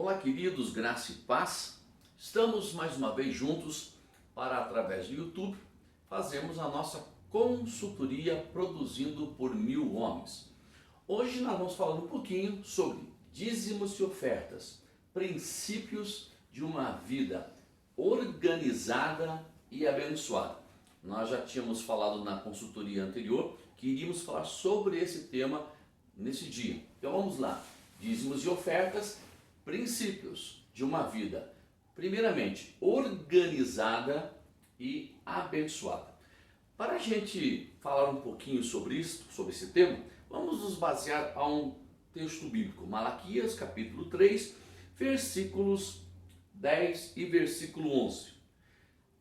Olá, queridos, graça e paz. Estamos mais uma vez juntos para, através do YouTube, fazermos a nossa consultoria produzindo por 1000 homens. Hoje nós vamos falar um pouquinho sobre dízimos e ofertas, princípios de uma vida organizada e abençoada. Nós já tínhamos falado na consultoria anterior que iríamos falar sobre esse tema nesse dia. Então vamos lá. Dízimos e ofertas, princípios de uma vida, primeiramente, organizada e abençoada. Para a gente falar um pouquinho sobre isso, sobre esse tema, vamos nos basear a um texto bíblico, Malaquias, capítulo 3, versículos 10 e versículo 11.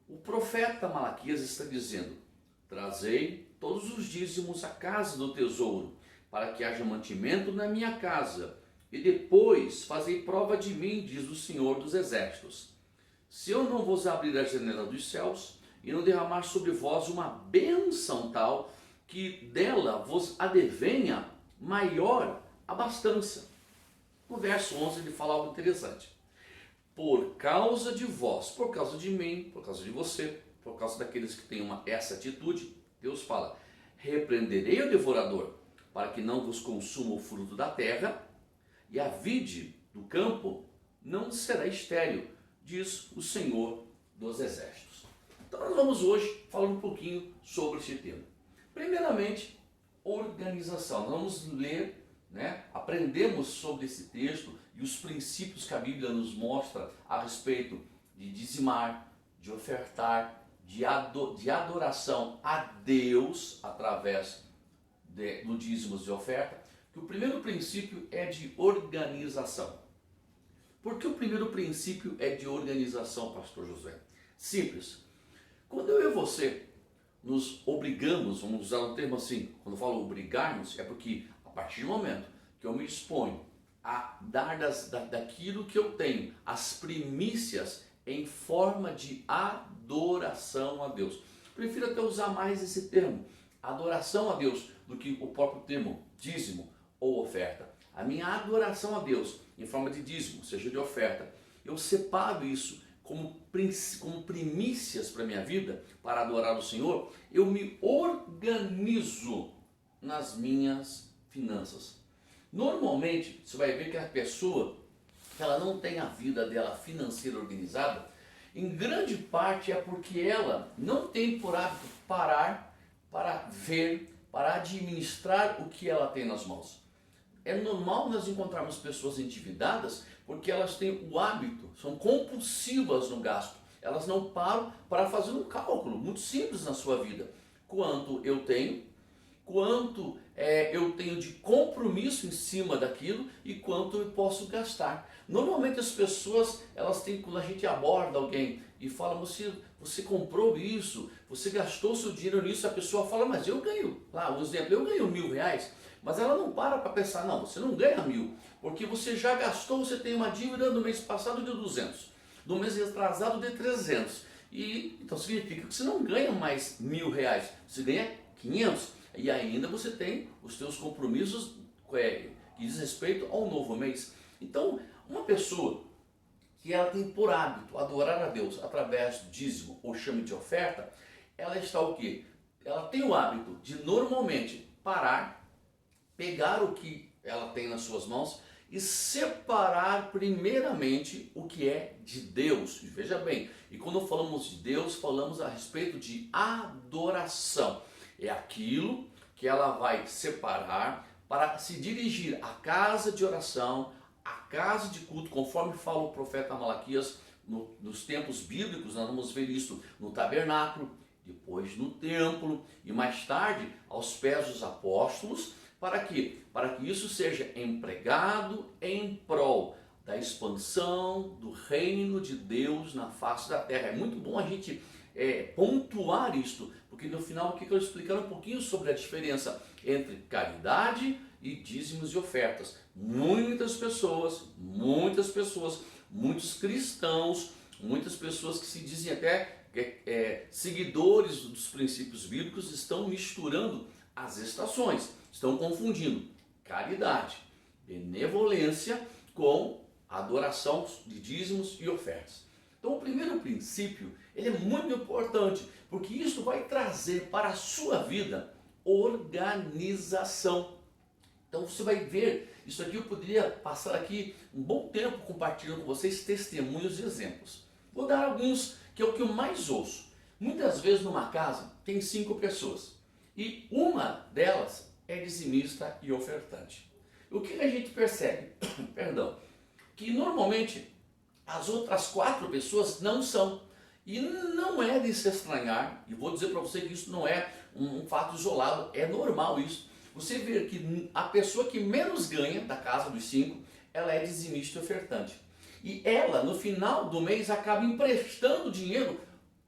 O profeta Malaquias está dizendo: trazei todos os dízimos à casa do tesouro, para que haja mantimento na minha casa, e depois fazei prova de mim, diz o Senhor dos Exércitos. Se eu não vos abrir a janela dos céus, e não derramar sobre vós uma bênção tal, que dela vos advenha maior abastança. No verso 11 ele fala algo interessante. Por causa de vós, por causa de mim, por causa de você, por causa daqueles que têm essa atitude, Deus fala: repreenderei o devorador, para que não vos consuma o fruto da terra, e a vide do campo não será estéril, diz o Senhor dos Exércitos. Então nós vamos hoje falar um pouquinho sobre esse tema. Primeiramente, organização. Nós vamos ler, aprendemos sobre esse texto e os princípios que a Bíblia nos mostra a respeito de dizimar, de ofertar, de adoração a Deus através do dízimos de oferta, que o primeiro princípio é de organização. Por que o primeiro princípio é de organização, pastor José? Simples. Quando eu e você nos obrigamos, vamos usar um termo assim, quando eu falo obrigarmos, é porque a partir do momento que eu me exponho a dar daquilo que eu tenho, as primícias em forma de adoração a Deus. Prefiro até usar mais esse termo, adoração a Deus, do que o próprio termo dízimo ou oferta. A minha adoração a Deus em forma de dízimo, seja de oferta, eu separo isso como primícias para a minha vida, para adorar o Senhor. Eu me organizo nas minhas finanças. Normalmente, você vai ver que a pessoa, ela não tem a vida dela financeira organizada, em grande parte é porque ela não tem por hábito parar para ver, para administrar o que ela tem nas mãos. É normal nós encontrarmos pessoas endividadas porque elas têm o hábito, são compulsivas no gasto. Elas não param para fazer um cálculo muito simples na sua vida. Quanto eu tenho, quanto eu tenho de compromisso em cima daquilo e quanto eu posso gastar. Normalmente as pessoas, elas têm, quando a gente aborda alguém e fala: você comprou isso, você gastou seu dinheiro nisso, a pessoa fala: mas eu ganho, lá um exemplo, eu ganho R$1000, mas ela não para pensar: não, você não ganha 1000, porque você já gastou, você tem uma dívida do mês passado de 200, do mês atrasado de 300, e então significa que você não ganha mais R$1000, você ganha 500, e ainda você tem os seus compromissos que diz respeito ao novo mês. Então, uma pessoa que ela tem por hábito adorar a Deus através do dízimo ou chame de oferta, ela está o quê? Ela tem o hábito de normalmente parar, pegar o que ela tem nas suas mãos e separar primeiramente o que é de Deus. E veja bem, e quando falamos de Deus, falamos a respeito de adoração. É aquilo que ela vai separar para se dirigir à casa de oração, à casa de culto, conforme fala o profeta Malaquias nos tempos bíblicos. Nós vamos ver isso no tabernáculo, depois no templo e mais tarde aos pés dos apóstolos. Para quê? Para que isso seja empregado em prol da expansão do reino de Deus na face da terra. É muito bom a gente pontuar isto, porque no final aqui eu quero explicar um pouquinho sobre a diferença entre caridade e dízimos e ofertas. Muitas pessoas, muitos cristãos, muitas pessoas que se dizem até seguidores dos princípios bíblicos estão misturando as estações, estão confundindo caridade, benevolência com a adoração de dízimos e ofertas. Então o primeiro princípio, ele é muito importante, porque isso vai trazer para a sua vida organização. Então você vai ver, isso aqui eu poderia passar aqui um bom tempo compartilhando com vocês testemunhos e exemplos. Vou dar alguns que é o que eu mais ouço. Muitas vezes numa casa tem 5 pessoas e uma delas é dizimista e ofertante. O que a gente percebe? Perdão, que normalmente as outras 4 pessoas não são. E não é de se estranhar, e vou dizer para você que isso não é um fato isolado, é normal isso. Você vê que a pessoa que menos ganha da casa dos 5, ela é dizimista e ofertante. E ela, no final do mês, acaba emprestando dinheiro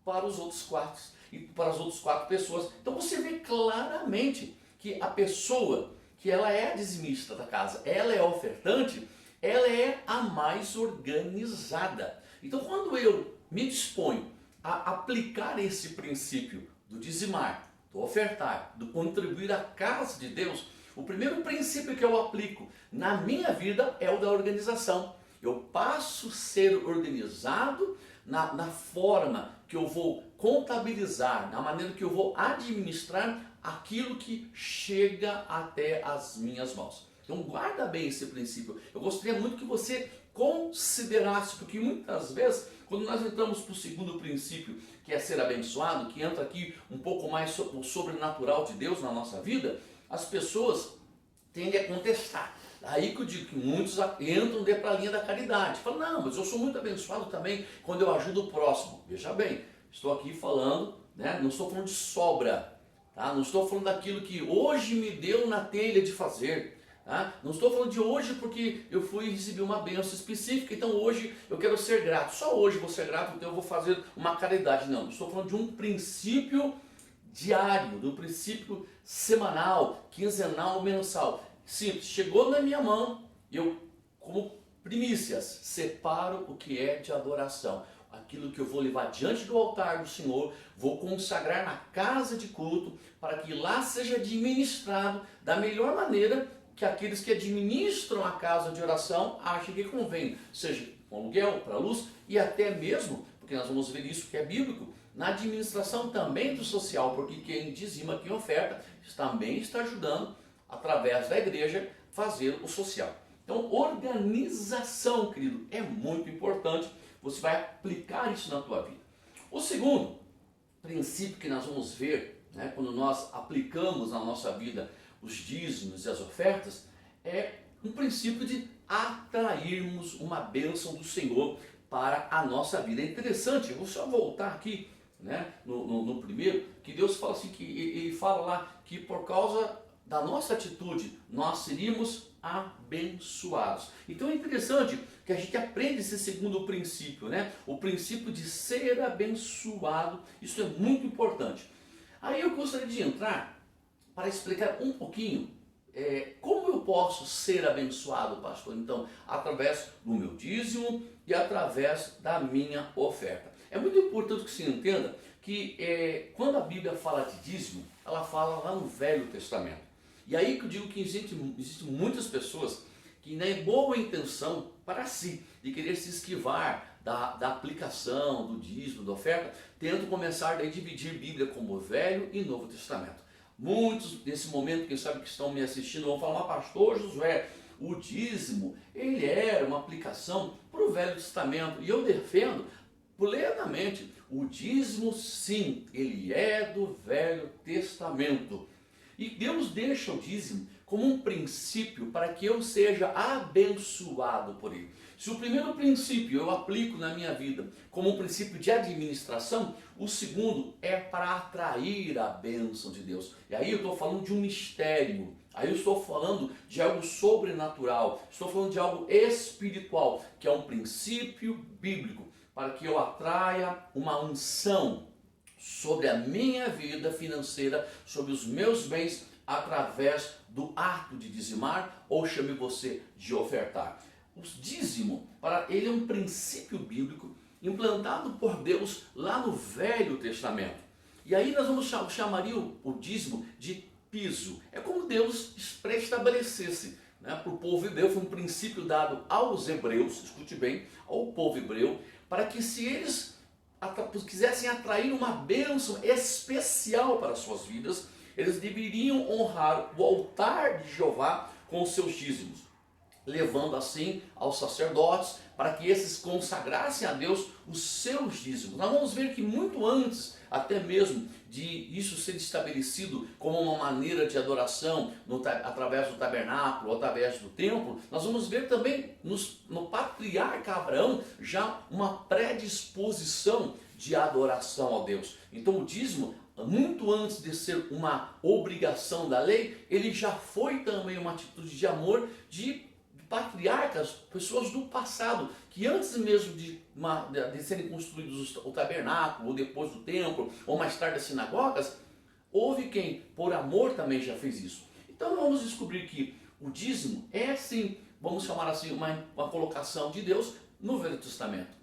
para os outros 4 e para as outras 4 pessoas. Então você vê claramente que a pessoa que ela é a dizimista da casa, ela é a ofertante, ela é a mais organizada. Então quando eu me disponho a aplicar esse princípio do dizimar, do ofertar, do contribuir à casa de Deus, o primeiro princípio que eu aplico na minha vida é o da organização. Eu passo a ser organizado na forma que eu vou contabilizar, na maneira que eu vou administrar aquilo que chega até as minhas mãos. Então guarda bem esse princípio. Eu gostaria muito que você considerasse, porque muitas vezes, quando nós entramos para o segundo princípio, que é ser abençoado, que entra aqui um pouco mais o sobrenatural de Deus na nossa vida, as pessoas tendem a contestar. Aí que eu digo que muitos entram para a linha da caridade. Falam, não, mas eu sou muito abençoado também quando eu ajudo o próximo. Veja bem, estou aqui falando, né, não estou falando de sobra, tá? Não estou falando daquilo que hoje me deu na telha de fazer. Tá? Não estou falando de hoje porque eu fui receber uma bênção específica, então hoje eu quero ser grato. Só hoje vou ser grato, então eu vou fazer uma caridade. Não, estou falando de um princípio diário, de um princípio semanal, quinzenal, mensal. Simples, chegou na minha mão, eu, como primícias, separo o que é de adoração. Aquilo que eu vou levar diante do altar do Senhor, vou consagrar na casa de culto, para que lá seja administrado da melhor maneira que aqueles que administram a casa de oração achem que convém, seja com aluguel, para luz e até mesmo, porque nós vamos ver isso que é bíblico, na administração também do social, porque quem dizima, quem oferta, também está ajudando, através da igreja, fazer o social. Então, organização, querido, é muito importante, você vai aplicar isso na tua vida. O segundo princípio que nós vamos ver, né, quando nós aplicamos na nossa vida os dízimos e as ofertas, é um princípio de atrairmos uma bênção do Senhor para a nossa vida. É interessante, eu vou só voltar aqui, né, no primeiro, que Deus fala assim, que ele fala lá que por causa da nossa atitude nós seríamos abençoados. Então é interessante que a gente aprende esse segundo princípio, né? O princípio de ser abençoado, isso é muito importante. Aí eu gostaria de entrar para explicar um pouquinho como eu posso ser abençoado, pastor. Então, através do meu dízimo e através da minha oferta. É muito importante que se entenda que quando a Bíblia fala de dízimo, ela fala lá no Velho Testamento. E aí que eu digo que existem muitas pessoas que nem boa intenção para si, de querer se esquivar da aplicação, do dízimo, da oferta, tentam começar a dividir Bíblia como Velho e Novo Testamento. Muitos, nesse momento, quem sabe que estão me assistindo, vão falar, mas pastor Josué, o dízimo, ele era uma aplicação para o Velho Testamento. E eu defendo plenamente, o dízimo sim, ele é do Velho Testamento. E Deus deixa o dízimo como um princípio para que eu seja abençoado por ele. Se o primeiro princípio eu aplico na minha vida como um princípio de administração, o segundo é para atrair a bênção de Deus. E aí eu estou falando de um mistério, aí eu estou falando de algo sobrenatural, estou falando de algo espiritual, que é um princípio bíblico, para que eu atraia uma unção sobre a minha vida financeira, sobre os meus bens, através do ato de dizimar, ou chame você de ofertar. O dízimo, ele é um princípio bíblico implantado por Deus lá no Velho Testamento. E aí nós vamos chamaria o dízimo de piso. É como Deus pré-estabelecesse, né, para o povo hebreu, foi um princípio dado aos hebreus, escute bem, ao povo hebreu, para que se eles quisessem atrair uma bênção especial para as suas vidas, eles deveriam honrar o altar de Jeová com os seus dízimos, levando assim aos sacerdotes para que esses consagrassem a Deus os seus dízimos. Nós vamos ver que muito antes, até mesmo de isso ser estabelecido como uma maneira de adoração através do tabernáculo, através do templo, nós vamos ver também no patriarca Abraão já uma predisposição de adoração a Deus. Então o dízimo, muito antes de ser uma obrigação da lei, ele já foi também uma atitude de amor de patriarcas, pessoas do passado, que antes mesmo de serem construídos o tabernáculo, ou depois do templo, ou mais tarde as sinagogas, houve quem, por amor, também já fez isso. Então vamos descobrir que o dízimo é sim, vamos chamar assim, uma colocação de Deus no Velho Testamento,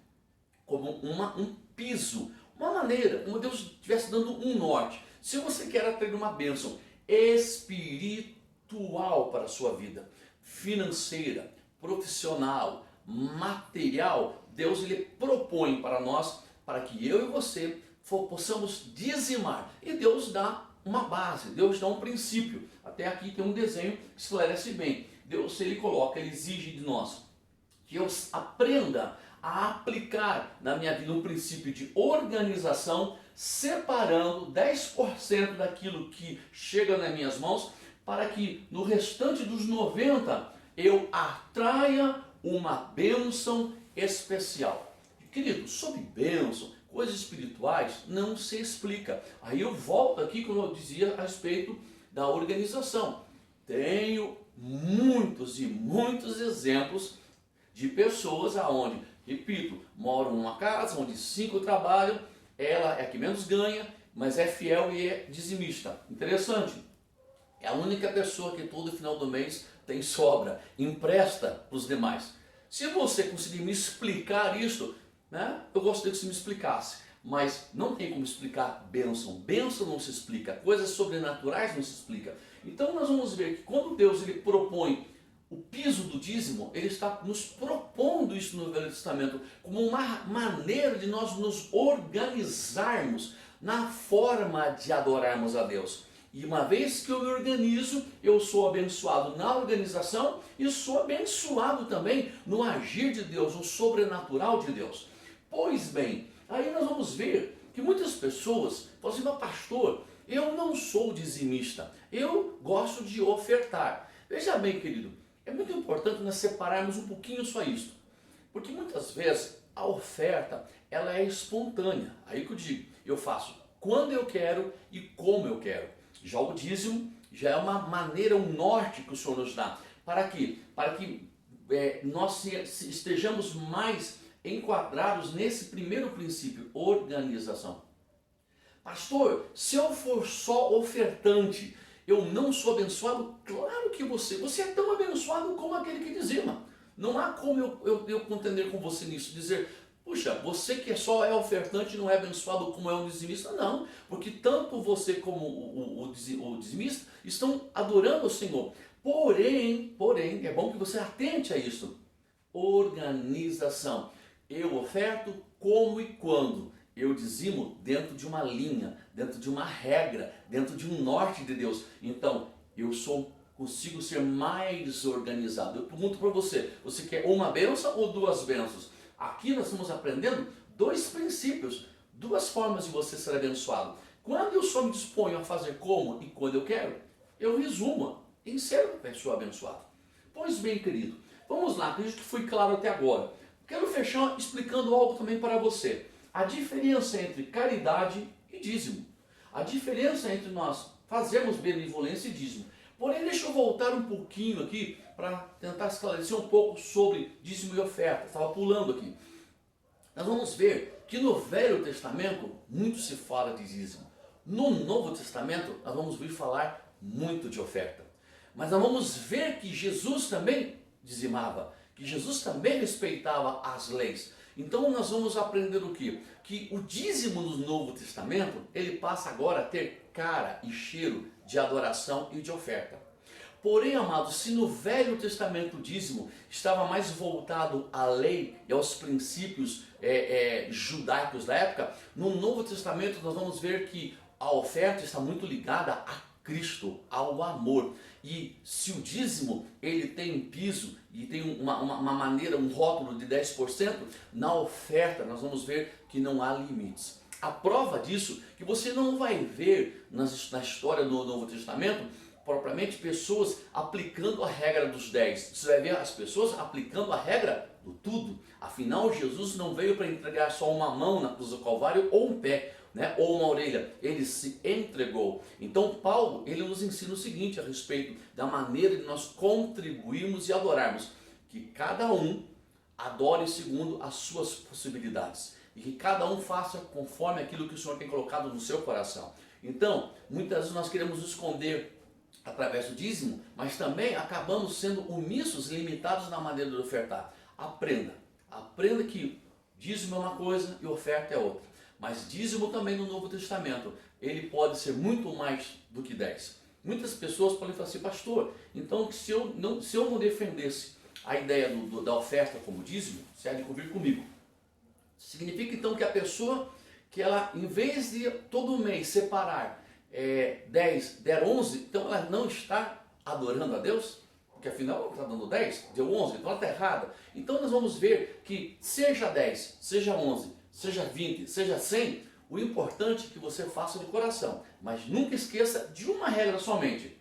como um piso, uma maneira, como Deus estivesse dando um norte. Se você quer atrair uma bênção espiritual para a sua vida, financeira, profissional, material, Deus ele propõe para nós, para que eu e você possamos dizimar. E Deus dá uma base, Deus dá um princípio. Até aqui tem um desenho que esclarece bem. Deus ele coloca, ele exige de nós que eu aprenda a aplicar na minha vida um princípio de organização, separando 10% daquilo que chega nas minhas mãos, para que no restante dos 90% eu atraia uma bênção especial. Querido, sobre bênção, coisas espirituais, não se explica. Aí eu volto aqui quando eu dizia a respeito da organização. Tenho muitos e muitos exemplos de pessoas aonde, repito, moram numa casa onde 5 trabalham, ela é a que menos ganha, mas é fiel e é dizimista. Interessante. É a única pessoa que todo final do mês tem sobra, empresta para os demais. Se você conseguir me explicar isso, né, eu gostaria que você me explicasse. Mas não tem como explicar bênção. Bênção não se explica. Coisas sobrenaturais não se explica. Então nós vamos ver que quando Deus ele propõe o piso do dízimo, ele está nos propondo isso no Velho Testamento como uma maneira de nós nos organizarmos na forma de adorarmos a Deus. E uma vez que eu me organizo, eu sou abençoado na organização e sou abençoado também no agir de Deus, no sobrenatural de Deus. Pois bem, aí nós vamos ver que muitas pessoas falam assim, mas pastor, eu não sou dizimista, eu gosto de ofertar. Veja bem, querido, é muito importante nós separarmos um pouquinho só isso, porque muitas vezes a oferta ela é espontânea. Aí que eu digo, eu faço quando eu quero e como eu quero. Já o dízimo já é uma maneira, um norte que o Senhor nos dá. Para quê? Para que nós estejamos mais enquadrados nesse primeiro princípio, organização. Pastor, se eu for só ofertante, eu não sou abençoado? Claro que você é tão abençoado como aquele que dizima. Não há como eu contender com você nisso, dizer, puxa, você que só é ofertante não é abençoado como é um dizimista? Não, porque tanto você como o dizimista estão adorando o Senhor. Porém, é bom que você atente a isso. Organização. Eu oferto como e quando. Eu dizimo dentro de uma linha, dentro de uma regra, dentro de um norte de Deus. Então, consigo ser mais organizado. Eu pergunto para você, você quer uma bênção ou 2 bênçãos? Aqui nós estamos aprendendo 2 princípios, 2 formas de você ser abençoado. Quando eu só me disponho a fazer como e quando eu quero, eu resumo em ser uma pessoa abençoada. Pois bem, querido, vamos lá, acredito que fui claro até agora. Quero fechar explicando algo também para você. A diferença entre caridade e dízimo. A diferença entre nós fazermos benevolência e dízimo. Porém, deixa eu voltar um pouquinho aqui para tentar esclarecer um pouco sobre dízimo e oferta. Estava pulando aqui. Nós vamos ver que no Velho Testamento muito se fala de dízimo. No Novo Testamento nós vamos vir falar muito de oferta. Mas nós vamos ver que Jesus também dizimava, que Jesus também respeitava as leis. Então nós vamos aprender o quê? Que o dízimo no Novo Testamento, ele passa agora a ter cara e cheiro de adoração e de oferta. Porém, amados, se no Velho Testamento o dízimo estava mais voltado à lei e aos princípios judaicos da época, no Novo Testamento nós vamos ver que a oferta está muito ligada a Cristo, ao amor. E se o dízimo ele tem um piso e tem uma maneira, um rótulo de 10%, na oferta nós vamos ver que não há limites. A prova disso que você não vai ver na história do Novo Testamento propriamente pessoas aplicando a regra dos 10. Você vai ver as pessoas aplicando a regra do tudo. Afinal, Jesus não veio para entregar só uma mão na cruz do Calvário ou um pé, né, ou uma orelha. Ele se entregou. Então Paulo, ele nos ensina o seguinte a respeito da maneira de nós contribuirmos e adorarmos. Que cada um adore segundo as suas possibilidades. E que cada um faça conforme aquilo que o Senhor tem colocado no seu coração. Então, muitas vezes nós queremos esconder através do dízimo, mas também acabamos sendo omissos, limitados na maneira de ofertar. Aprenda que dízimo é uma coisa e oferta é outra. Mas dízimo também no Novo Testamento, ele pode ser muito mais do que 10. Muitas pessoas podem falar assim, pastor, então se eu não defendesse a ideia da oferta como dízimo, você há de convir comigo. Significa então que a pessoa, que ela, em vez de todo mês separar 10, der 11, então ela não está adorando a Deus, porque afinal ela está dando 10, deu 11, então ela está errada. Então nós vamos ver que seja 10, seja 11, seja 20, seja 100, o importante é que você faça de coração, mas nunca esqueça de uma regra somente,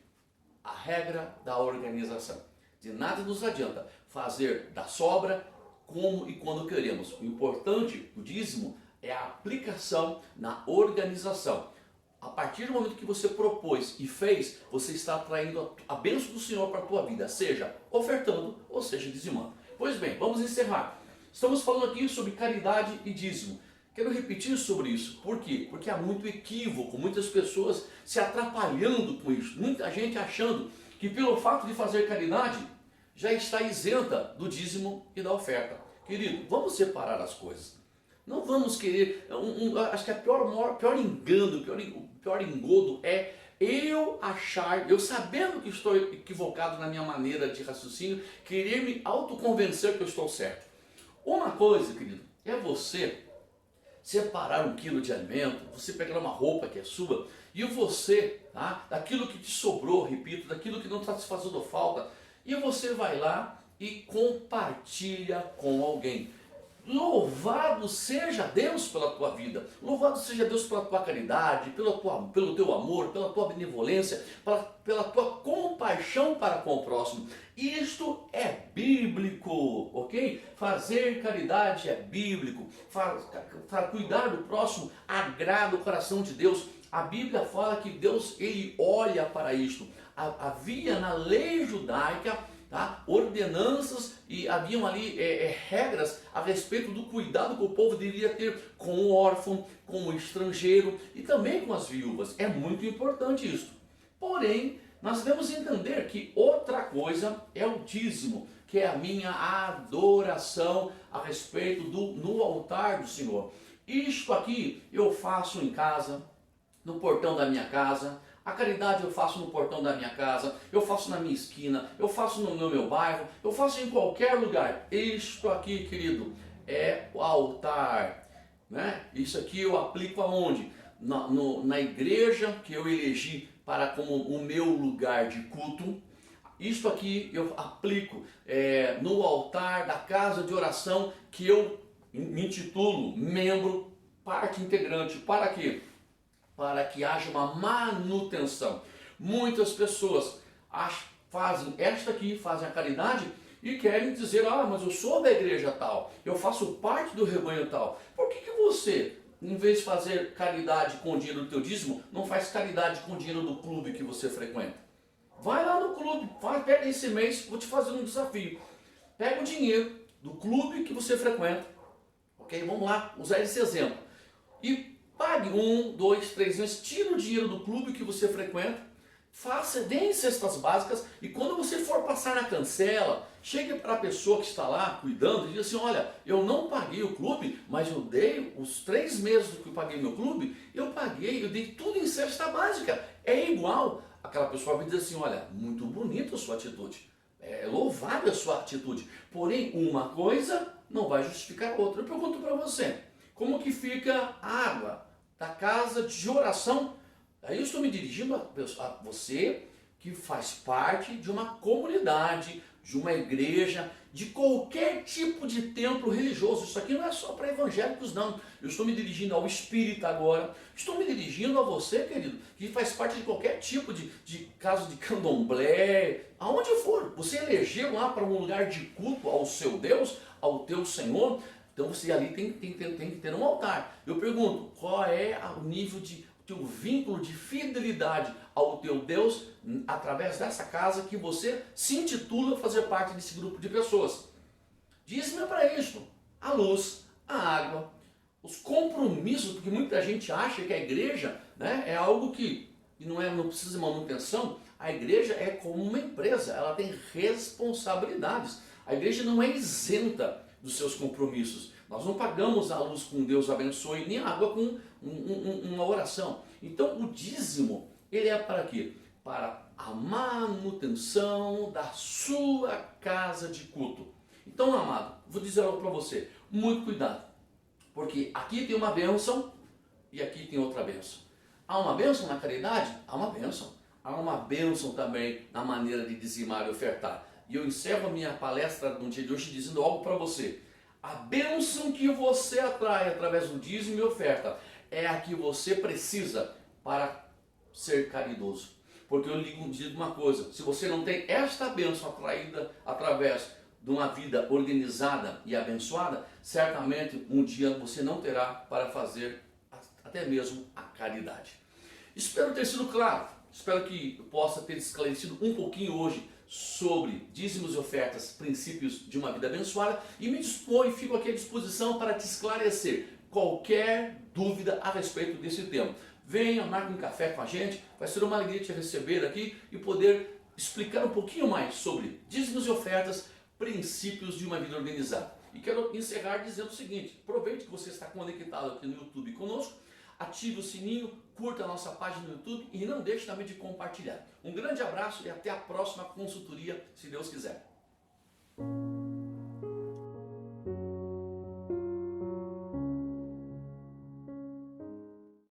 a regra da organização. De nada nos adianta fazer da sobra como e quando queremos. O importante do dízimo é a aplicação na organização. A partir do momento que você propôs e fez, você está atraindo a bênção do Senhor para a tua vida, seja ofertando ou seja dizimando. Pois bem, vamos encerrar. Estamos falando aqui sobre caridade e dízimo. Quero repetir sobre isso. Por quê? Porque há muito equívoco, muitas pessoas se atrapalhando com isso. Muita gente achando que pelo fato de fazer caridade, já está isenta do dízimo e da oferta. Querido, vamos separar as coisas. Não vamos querer, acho que o pior engano, o pior engodo é eu achar, eu sabendo que estou equivocado na minha maneira de raciocínio, querer me autoconvencer que eu estou certo. Uma coisa, querido, é você separar 1 quilo de alimento, você pegar uma roupa que é sua, e você, tá, daquilo que te sobrou, repito, daquilo que não está te fazendo falta, e você vai lá e compartilha com alguém. Louvado seja Deus pela tua vida, louvado seja Deus pela tua caridade, pelo teu amor, pela tua benevolência, pela tua compaixão para com o próximo. Isto é bíblico, ok? Fazer caridade é bíblico, cuidar do próximo agrada o coração de Deus. A Bíblia fala que Deus, ele olha para isto. Havia na lei judaica, tá, ordenanças e haviam ali regras a respeito do cuidado que o povo deveria ter com o órfão, com o estrangeiro e também com as viúvas. É muito importante isso. Porém, nós devemos entender que outra coisa é o dízimo, que é a minha adoração a respeito no altar do Senhor. Isto aqui eu faço em casa, no portão da minha casa. A caridade eu faço no portão da minha casa, eu faço na minha esquina, eu faço no meu bairro, eu faço em qualquer lugar. Isto aqui, querido, é o altar, né? Isso aqui eu aplico aonde? Na igreja que eu elegi para como o meu lugar de culto. Isto aqui eu aplico no altar da casa de oração que eu me intitulo membro, parte integrante. Para quê? Para que haja uma manutenção. Muitas pessoas fazem a caridade e querem dizer, mas eu sou da igreja tal, eu faço parte do rebanho tal. Por que você, em vez de fazer caridade com o dinheiro do teu dízimo, não faz caridade com o dinheiro do clube que você frequenta? Vai lá no clube, pega esse mês, vou te fazer um desafio. Pega o dinheiro do clube que você frequenta, ok? Vamos lá, usar esse exemplo. E pague 1, 2, 3 meses, tira o dinheiro do clube que você frequenta, dê cestas básicas e quando você for passar na cancela, chegue para a pessoa que está lá cuidando e diga assim, olha, eu não paguei o clube, mas eu dei os 3 meses do que eu paguei meu clube, eu dei tudo em cesta básica. É igual aquela pessoa vai dizer assim, olha, muito bonita a sua atitude, é louvável a sua atitude, porém uma coisa não vai justificar a outra. Eu pergunto para você, como que fica a água da casa de oração? Aí eu estou me dirigindo a você que faz parte de uma comunidade, de uma igreja, de qualquer tipo de templo religioso. Isso aqui não é só para evangélicos, não. Eu estou me dirigindo ao espírita agora. Estou me dirigindo a você, querido, que faz parte de qualquer tipo de casa de candomblé, aonde for. Você elegeu lá para um lugar de culto ao seu Deus, ao teu Senhor. Então você ali tem que ter um altar. Eu pergunto, qual é o nível de teu vínculo de fidelidade ao teu Deus através dessa casa que você se intitula fazer parte desse grupo de pessoas? Dízimo é para isso. A luz, a água, os compromissos, porque muita gente acha que a igreja, né, é algo que não precisa de manutenção. A igreja é como uma empresa, ela tem responsabilidades. A igreja não é isenta dos seus compromissos. Nós não pagamos a luz com Deus abençoe, nem a água com uma oração. Então o dízimo, ele é para quê? Para a manutenção da sua casa de culto. Então, amado, vou dizer algo para você, muito cuidado, porque aqui tem uma bênção e aqui tem outra bênção. Há uma bênção na caridade? Há uma bênção. Há uma bênção também na maneira de dizimar e ofertar. E eu encerro a minha palestra no dia de hoje dizendo algo para você. A bênção que você atrai através do dízimo e oferta é a que você precisa para ser caridoso. Porque eu lhe digo uma coisa, se você não tem esta bênção atraída através de uma vida organizada e abençoada, certamente um dia você não terá para fazer até mesmo a caridade. Espero ter sido claro, espero que eu possa ter esclarecido um pouquinho hoje sobre dízimos e ofertas, princípios de uma vida abençoada, e me disponho e fico aqui à disposição para te esclarecer qualquer dúvida a respeito desse tema. Venha, marque um café com a gente, vai ser uma alegria te receber aqui e poder explicar um pouquinho mais sobre dízimos e ofertas, princípios de uma vida organizada. E quero encerrar dizendo o seguinte, aproveite que você está conectado aqui no YouTube conosco, ative o sininho, curta a nossa página no YouTube e não deixe também de compartilhar. Um grande abraço e até a próxima consultoria, se Deus quiser.